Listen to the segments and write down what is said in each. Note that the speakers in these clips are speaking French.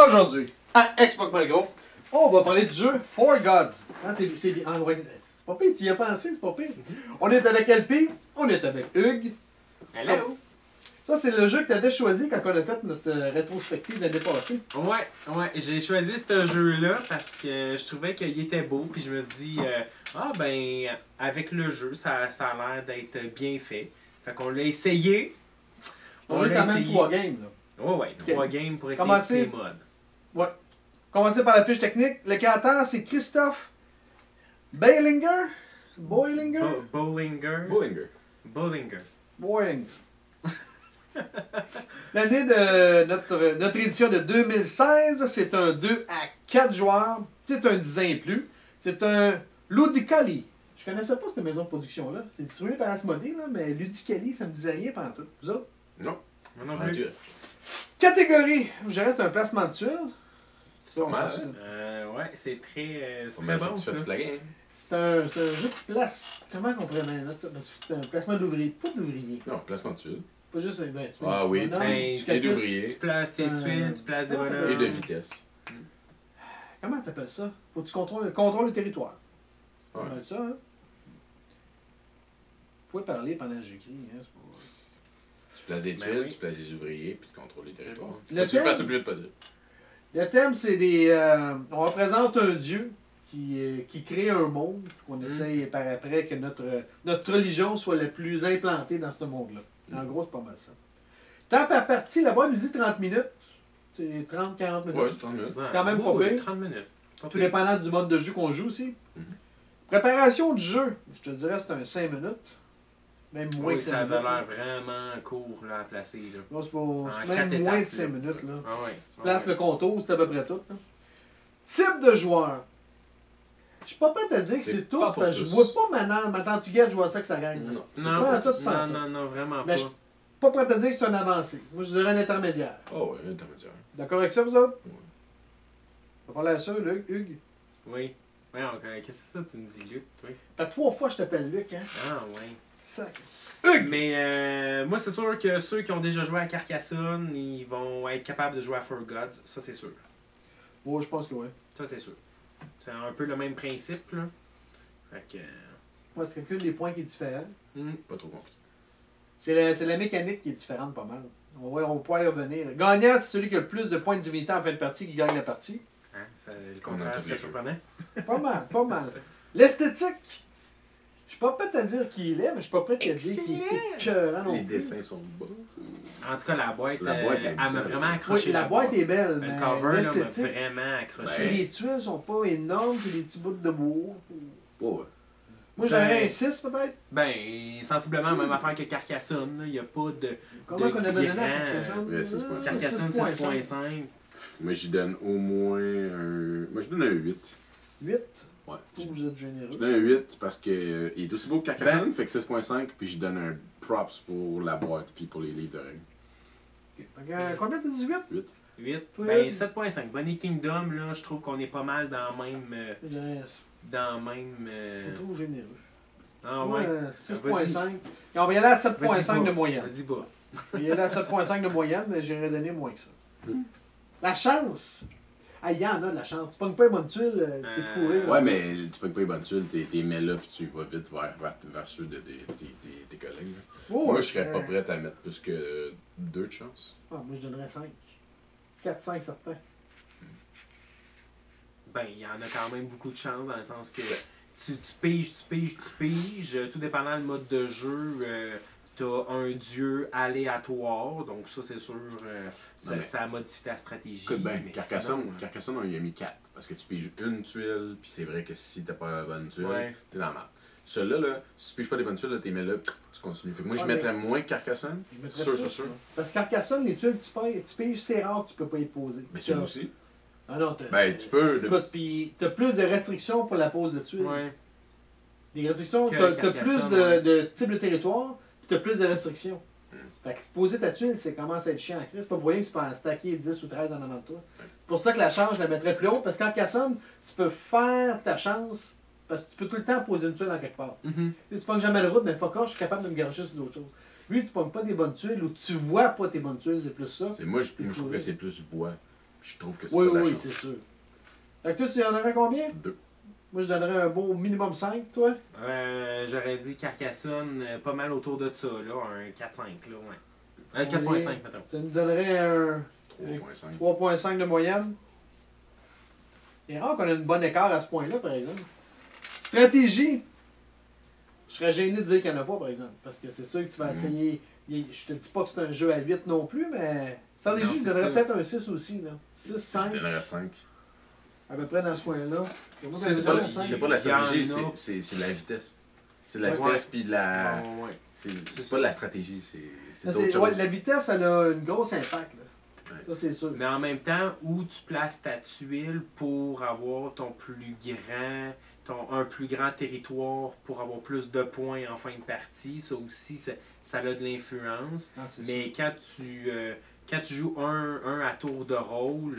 Aujourd'hui, à Xbox Micro, on va parler du jeu For Gods. Hein, c'est pas pire, tu y as pensé, c'est pas pire. On est avec LP, on est avec Hugues. Hello! Ça, c'est le jeu que tu avais choisi quand on a fait notre rétrospective l'année passée. Ouais, j'ai choisi ce jeu-là parce que je trouvais qu'il était beau, puis je me suis dit, avec le jeu, ça a l'air d'être bien fait. Fait qu'on l'a essayé. On a quand même 3 games. Là. Ouais, 3 games pour essayer Commencez. tous les modes. Ouais. Commencer par la fiche technique. Le créateur, c'est Christophe Boehlinger. Boehlinger? Boehlinger. L'année de notre édition de 2016, c'est un 2 à 4 joueurs. C'est un 10 ans et plus. C'est un Ludicali. Je connaissais pas cette maison de production-là. C'est distribué par Asmodee, là, mais Ludicali, ça me disait rien pendant tout. Vous autres? Non. Non plus. Catégorie. Je reste un placement de tuile. Ça, on Ouais. s'en souvient. Ouais, c'est très Combien bon tu ça. fais toute la game? C'est un jeu de place. Comment on pourrait mettre ça? Parce que c'est un placement d'ouvrier. Pas d'ouvrier. Non, placement de tuiles. Pas juste un ben, tu mets Ah un petit oui, bonhomme, ben, tu Et calcules. d'ouvriers. Tu places tes tuiles, tu places des Ouais, bonhommes. Et de vitesse. Comment t'appelles ça? Faut que tu contrôles le territoire. Ouais. Ça va être ça, hein? Vous pouvez parler pendant que j'écris, hein? C'est pas... Tu places des Ben tuiles, oui. tu places des ouvriers, puis tu contrôles les territoires. Le Faut que tu le thème- fasses le plus vite possible. Le thème, c'est des... on représente un dieu qui crée un monde, qu'on essaye par après que notre religion soit la plus implantée dans ce monde-là. En gros, c'est pas mal ça. Temps par partie, là-bas, il nous dit 30 minutes. C'est 30-40 minutes. Ouais, c'est 30 minutes. Ouais, quand même pas ouais, pire. 30 minutes. Pas Tout pire. dépendant du mode de jeu qu'on joue aussi. Mhm. Préparation du jeu, je te dirais c'est un 5 minutes. Même moins Oui, que 5 ça minutes. avait l'air vraiment court là, à placer. Là. Non, c'est En même 4 moins de étapes, 5 là. minutes. Là. Ah ouais. Place le contour, c'est à peu près tout. Là. Type de joueur. Je suis pas prêt à dire que C'est c'est tous, pas pour parce que je tous. vois pas maintenant tu gagnes, je vois ça que ça gagne. Non, c'est Non, pas pas tout tout. ça. non, vraiment Mais pas. Pas prêt à dire que c'est un avancé. Moi, je dirais un intermédiaire. Oh ouais, intermédiaire. D'accord avec ça, vous autres? Ouais. On va parler à ça, Luc, Hugues. Oui. Ouais, qu'est-ce que c'est ça, tu me dis, Luc, toi? Ça fait 3 fois que je t'appelle Luc, hein? Ah, ouais. Sac. Mais moi, c'est sûr que ceux qui ont déjà joué à Carcassonne, ils vont être capables de jouer à For Gods. Ça, c'est sûr. Ouais, je pense que oui. Ça, c'est sûr. C'est un peu le même principe, là. Fait que... Moi, c'est quelqu'un des points qui est différent. Pas trop compliqué. C'est la mécanique qui est différente pas mal. On pourra y revenir. Gagnant, c'est celui qui a le plus de points de divinité en fin de partie qui gagne la partie. Hein, le contraire serait surprenant. Pas mal, pas mal. L'esthétique. Je suis pas prêt à dire qui il est, mais je suis pas prêt à dire qu'il est écœurant non Les plus. dessins sont beaux. En tout cas, la boîte, La boîte est elle m'a belle. vraiment accroché. Oui, la boîte est belle, mais Le cover là, m'a l'esthétique. vraiment accroché. Ben, Les tuiles sont pas énormes, c'est des petits bouts de bois. Oh ouais. Moi, j'aurais un 6 peut-être. Ben, sensiblement la même affaire que Carcassonne. Il n'y a pas de... Comment qu'on avait donné à grand. Carcassonne? Ouais, 6.5. Carcassonne 6.5. Moi, j'y donne au moins un... Moi, je donne un 8. 8. Ouais. Je trouve que vous êtes Je généreux. donne un 8 parce que il est aussi beau que Carcassonne, fait que 6.5, puis je donne un props pour la boîte puis pour les livres de règles. Ok. Fait que, combien de 18? 8. Oui. Ben, 7.5. Bonnie Kingdom, là, je trouve qu'on est pas mal dans le même... Je dirais, Euh, c'est trop généreux. Ah Moi, ouais. 6.5. Et on va y aller à 7.5 Vas-y de pas. moyenne. Vas-y bas. On va y aller à 7.5 de moyenne, mais j'aurais donné moins que ça. Mm. La chance! Ah, il y en a de la chance. Tu pognes pas une bonne tuile, t'es fourré. là. Ouais, mais tu peux pas les bonnes tuiles, t'es mets là puis tu vas vite vers ceux de tes collègues. Là. Oh, Moi, je serais pas prêt à mettre plus que 2 de chance. Ah, moi, je donnerais 5. 4, 5 certains. Ben, il y en a quand même beaucoup de chance dans le sens que tu piges. Tout dépendant du mode de jeu, t'as un dieu aléatoire. Donc ça, c'est sûr, mais- ça modifie ta stratégie. Écoute bien, mais Carcassonne, sinon, Carcassonne, on y a mis 4. Parce que tu piges une tuile, puis c'est vrai que si t'as pas la bonne tuile, Ouais. t'es dans la merde. Celui-là, là, si tu piges pas des bonnes tuiles, là, t'es mets là, tu continues. Fait que moi, je Ouais, mettrais moins que Carcassonne. Je mettrais Sûr, plus, sûr. là. Parce que Carcassonne, les tuiles que tu piges, c'est rare que tu peux pas y poser. Mais celui aussi. Ah non, t'as. Ben, tu peux. Écoute, puis t'as plus de restrictions pour la pose de tuiles. ouais. Les restrictions, Que t'as plus Carcassonne, de, ouais. de types de territoire, puis t'as plus de restrictions. Mm. Fait que poser ta tuile, c'est commence à être chiant en crise. C'est pas pour rien que tu peux en stacker 10 ou 13 en avant de toi. C'est pour ça que la chance, je la mettrais plus haute, parce qu'en Carcassonne, tu peux faire ta chance, parce que tu peux tout le temps poser une tuile en quelque part. Mhm. Tu pognes jamais le route, mais fuck off, je suis capable de me garocher sur d'autres choses. Lui, tu pognes pas des bonnes tuiles, ou tu vois pas tes bonnes tuiles, c'est plus ça. Moi, je trouve que c'est plus voix. Je trouve que c'est Oui, pas de la oui, chance. c'est sûr. Fait que toi, tu en aurais combien? 2. Moi, je donnerais un beau minimum 5, toi. J'aurais dit Carcassonne, pas mal autour de ça, là, un 4-5, là, ouais. On 4.5, est- mettons. Ça nous donnerait un 3.5. 3,5 de moyenne. C'est rare qu'on ait une bonne écart à ce point-là, par exemple. Stratégie. Je serais gêné de dire qu'il n'y en a pas, par exemple. Parce que c'est sûr que tu vas essayer. Je te dis pas que c'est un jeu à 8 non plus, mais. Stratégie, Non, je c'est donnerais ça. peut-être un 6 aussi. Là. 6, Je 5, donnerais 5. à peu près dans ce coin-là. Moi, C'est je pas- donnerais 5. C'est pas de la stratégie, Il y en a. c'est de la vitesse. C'est de la Ouais. vitesse puis de la. Bon, ouais. C'est pas de la stratégie, c'est Mais d'autres c'est- choses. ouais, la vitesse, elle a une grosse impact. Là. Ouais. Ça, c'est sûr. Mais en même temps, où tu places ta tuile pour avoir ton plus grand, un plus grand territoire, pour avoir plus de points en fin de partie, ça aussi, ça a de l'influence. Ah, c'est Mais quand tu joues un à tour de rôle,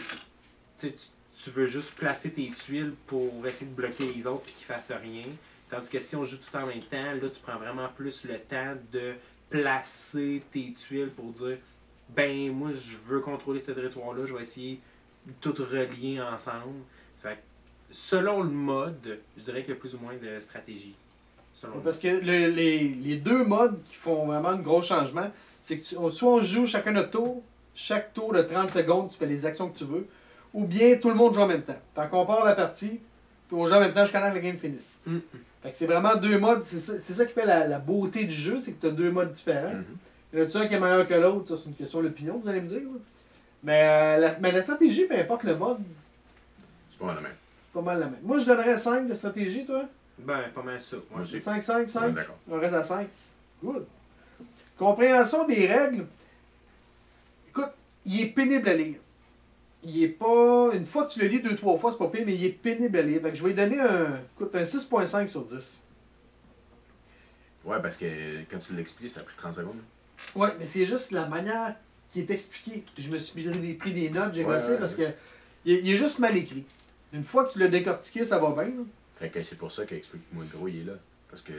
tu veux juste placer tes tuiles pour essayer de bloquer les autres et qu'ils fassent rien. Tandis que si on joue tout en même temps, là, tu prends vraiment plus le temps de placer tes tuiles pour dire ben, moi, je veux contrôler ce territoire-là, je vais essayer de tout relier ensemble. Fait que, selon le mode, je dirais qu'il y a plus ou moins de stratégie. Selon le Parce que les deux modes qui font vraiment un gros changement, c'est que soit on joue chacun notre tour, chaque tour de 30 secondes, tu fais les actions que tu veux, ou bien tout le monde joue en même temps. Fait qu'on part la partie, puis on joue en même temps jusqu'à temps que la game finisse. mode. Fait que c'est vraiment deux modes, c'est ça qui fait la beauté du jeu, c'est que tu as deux modes différents. Mhm. Il y en a un qui est meilleur que l'autre, ça c'est une question d'opinion, vous allez me dire. Là. Mais la stratégie, peu importe le mode, C'est pas mal la même. c'est pas mal la même. Moi je donnerais 5 de stratégie, toi. Ben, pas mal ça. Moi aussi. 5, 5, 5. Ouais, d'accord. On reste à 5. Good. Compréhension des règles. Écoute, il est pénible à lire. Il est pas. Une fois que tu le lis 2-3 fois, c'est pas pire, mais il est pénible à lire. Fait que je vais lui donner un 6,5 sur 10. Ouais, parce que quand tu l'expliques, ça a pris 30 secondes. Ouais, mais c'est juste la manière qui est expliquée. Je me suis pris des notes, j'ai Ouais, gossé ouais, parce que il est juste mal écrit. Une fois que tu l'as décortiqué, ça va bien. Là. Fait que c'est pour ça qu'Explique-moi le gros, il est là. Parce que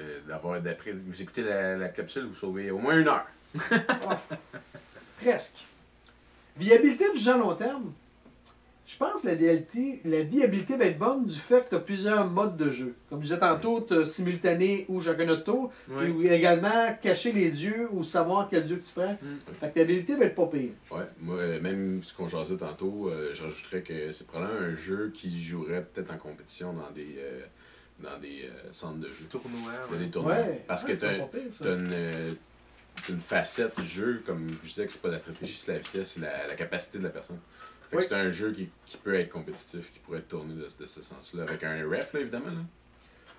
d'après vous écoutez la capsule, vous sauvez au moins 1 heure. Oh, presque. Viabilité du jeu à long terme. Je pense que la viabilité va être bonne du fait que tu as plusieurs modes de jeu. Comme je disais tantôt, tu as simultané ou chacun notre tour, Ouais. ou également cacher les dieux ou savoir quel dieu que tu prends. Fait que ta habilité va être pas pire. Ouais, moi, même ce qu'on jasait tantôt, je rajouterais que c'est probablement un jeu qui jouerait peut-être en compétition dans des centres de jeu. Tournoi. Dans Ouais. des tournois. Ouais, Parce ouais, que c'est t'as pas pire, ça. une facette du jeu, comme je disais que c'est pas la stratégie, c'est la vitesse, c'est la capacité de la personne. Fait que Oui. c'est un jeu qui peut être compétitif, qui pourrait être tourné de ce sens-là, avec un ref, là, évidemment. Là.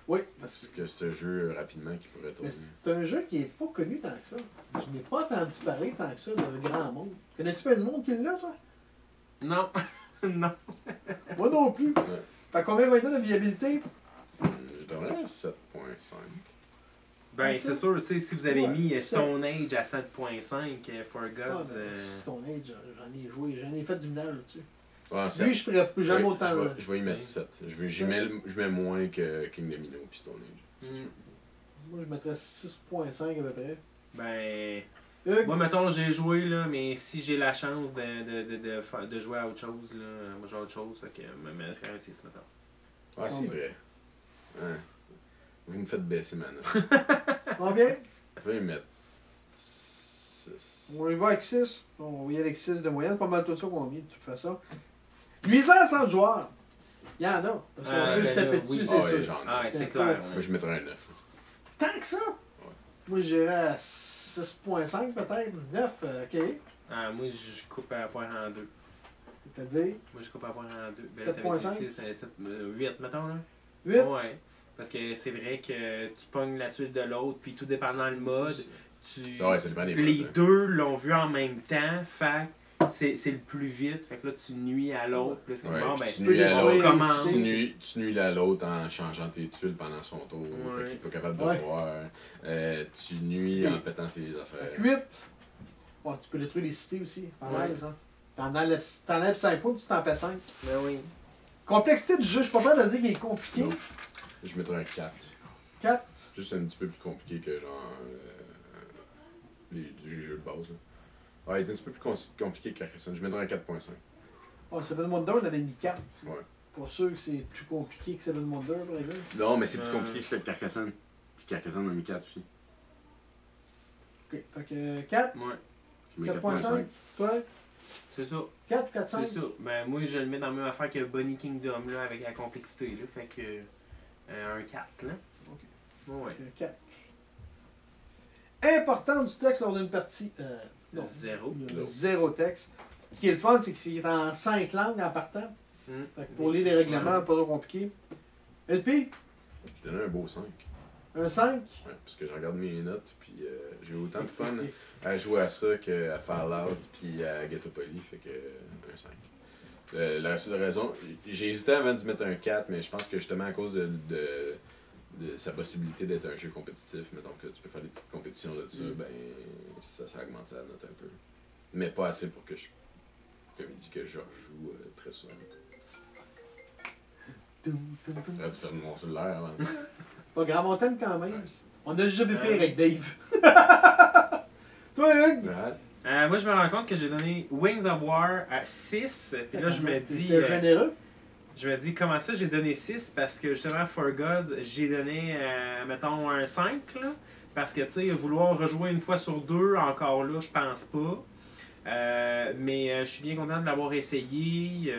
Oui, parce Parce que c'est un jeu rapidement qui pourrait mais tourner. c'est un jeu qui est pas connu tant que ça. Je n'ai pas entendu parler tant que ça d'un grand monde. Connais-tu pas du monde qui l'a, toi? Non. Non. Moi non plus. Ouais. Fait combien va être de viabilité? Je donnerais un 7.5. Ben, Comme ça? c'est sûr, tu sais, si vous avez Ouais, mis ça. Stone Age à 7.5, For Ah, Gods. ben, Stone Age, j'en ai joué, j'en ai fait du ménage là-dessus. Ouais, 7. Lui, je ferais plus jamais Oui, autant. je vais y mettre 7. Je mets moins que King Domino puis Stone Age. Hmm. Moi, je mettrais 6,5 à peu près. Ben, Hugues? moi, mettons, j'ai joué, là, mais si j'ai la chance de jouer à autre chose, là, moi, j'ai autre chose, fait que je me mettrais un 6, mettons. Ah, c'est Oh, vrai. Hein. Vous me faites baisser ma note. Combien? Je vais y mettre 6. On y va avec 6. On va y aller avec 6 de moyenne. Pas mal tout ça qu'on a mis, de toute façon. Nuisance sans joueur. Il y en a. Parce qu'on peut se ben taper là, dessus, oui. c'est Ah ouais, sûr. j'en ai. Ah, C'est c'est un clair. Moi, ouais. je mettrais un 9. Tant que ça? Moi, j'irais à 6,5 peut-être. 9, ok. Ah, moi, je coupe à point en 2. C'est-à-dire Moi, je coupe à point en 2. 7.5? 8, mettons, là. 8. Ouais. Parce que c'est vrai que tu pognes la tuile de l'autre, puis tout dépendant le mode, Ça, ouais, ça dépend des les modes, hein. deux l'ont vu en même temps, fait que c'est le plus vite. Fait que là, tu nuis à l'autre. Puis là, c'est comme, Ouais, bon, puis ben, tu peux nuis à détruire l'autre. commence. Tu nuis à l'autre en changeant tes tuiles pendant son tour. Ouais. Fait qu'il est pas capable de Ouais. voir. Tu nuis en pétant ses affaires. 8. Bon, tu peux détruire les cités aussi. Pas mal, Ouais. ça. T'enlèves 5 points, puis tu t'en fais 5. ben oui. Complexité du jeu, je suis pas prêt à dire qu'il est compliqué. Non. Je mettrais un 4. 4. Juste un petit peu plus compliqué que genre les jeux de base. Là. Ouais, il est un petit peu plus compliqué que Carcassonne. Je mettrais un 4.5. Oh, Seven Wonders, on avait mis 4. Ouais. Pas sûr que c'est plus compliqué que Seven Wonders, par exemple. Non, mais c'est plus compliqué que celui de Carcassonne. Puis Carcassonne, on a mis 4 aussi. Ok, fait que 4, Ouais, Je mets 4.5. 4.5. Toi, c'est ça. 4 ou 4, 5? C'est ça. Ben, moi, je le mets dans la même affaire que Bunny Kingdom, là, avec la complexité, là. Fait que. Un 4, là. Ok. Ouais. 4. Important du texte lors d'une partie. Non. 0. Il y a 0 texte. Ce qui est le fun, c'est qu'il est en 5 langues en partant. Hmm. Fait que pour lire les règlements, pas trop compliqué. LP, Je donnais un beau 5. un 5. Ouais, parce que je regarde mes notes, puis j'ai eu autant de fun à jouer à ça qu'à Fallout, puis à Ghettopoly, fait que un 5. La seule raison, j'ai hésité avant d'y mettre un 4, mais je pense que justement à cause de sa possibilité d'être un jeu compétitif, mais donc tu peux faire des petites compétitions de ça, ben ça augmente sa note un peu. Mais pas assez pour que je, comme il dit, que je rejoue très souvent. J'aurais dû faire de mon cellulaire avant ça. Pas grand montagne quand même. Ouais. On a déjà vu pire avec Dave. Toi, Hugues? Ouais. Moi, je me rends compte que j'ai donné Wings of War à 6. Puis là, je me dis. T'es généreux. Je me dis, comment ça, j'ai donné 6? Parce que justement, For Gods, j'ai donné, mettons, un 5. Là, parce que, tu sais, vouloir rejouer une fois sur deux, encore là, je pense pas. Mais je suis bien content de l'avoir essayé.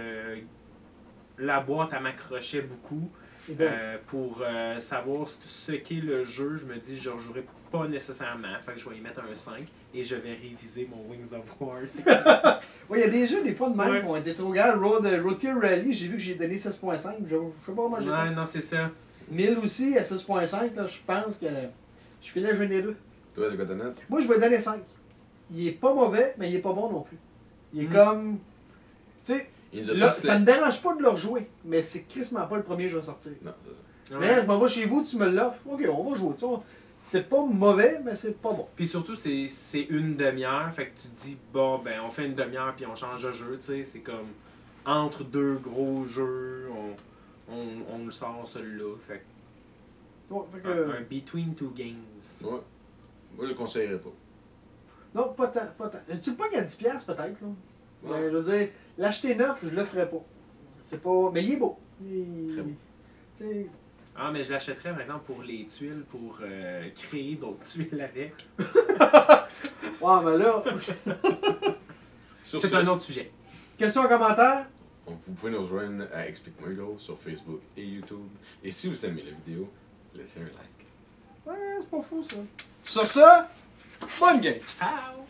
La boîte, elle m'accrochait beaucoup. Eh ben, Pour savoir ce qu'est le jeu, je me dis, je ne rejouerai pas nécessairement. Fait que je vais y mettre un 5 et je vais réviser mon Wings of War. ouais, il y a des jeux, des fois de même, Ouais. qui ont été trop grands. Roadkill Rally, j'ai vu que j'ai donné 6.5. Je sais pas comment j'ai Ouais, fait. non, c'est ça. 1000 aussi à 6.5, là, je pense que je filais généreux. Toi, c'est quoi ta note? Moi, je vais donner 5. Il est pas mauvais, mais il est pas bon non plus. Il est Mm. comme. Tu sais, Il nous a là, tous ça me dérange pas de le rejouer, mais c'est crissement pas le premier que je vais sortir. Non, c'est ça. Mais je m'en vais chez vous, tu me l'offres, ok, on va jouer. Tu vois. C'est pas mauvais, mais c'est pas bon. Puis surtout, c'est une demi-heure. Fait que tu te dis, bon, ben, on fait une demi-heure puis on change de jeu. Tu sais, c'est comme entre deux gros jeux, on le sort celui-là. Fait Ouais, fait que que, un Between Two Games. Ouais. Moi, je le conseillerais pas. non, pas tant, pas tant. Tu le pognes à 10$ peut-être, là. Ouais. Mais je veux dire, l'acheter neuf, je le ferais pas. C'est pas. Mais il est beau. Très beau. Tu sais, Ah, mais je l'achèterais, par exemple, pour les tuiles, pour créer d'autres tuiles avec. ouais, mais là, Sur C'est ce, un autre sujet. question en commentaire. vous pouvez nous rejoindre à Explique-moi Gros sur Facebook et YouTube. Et si vous aimez la vidéo, laissez un like. Ouais, c'est pas fou ça. Sur ça, bonne game. Ciao!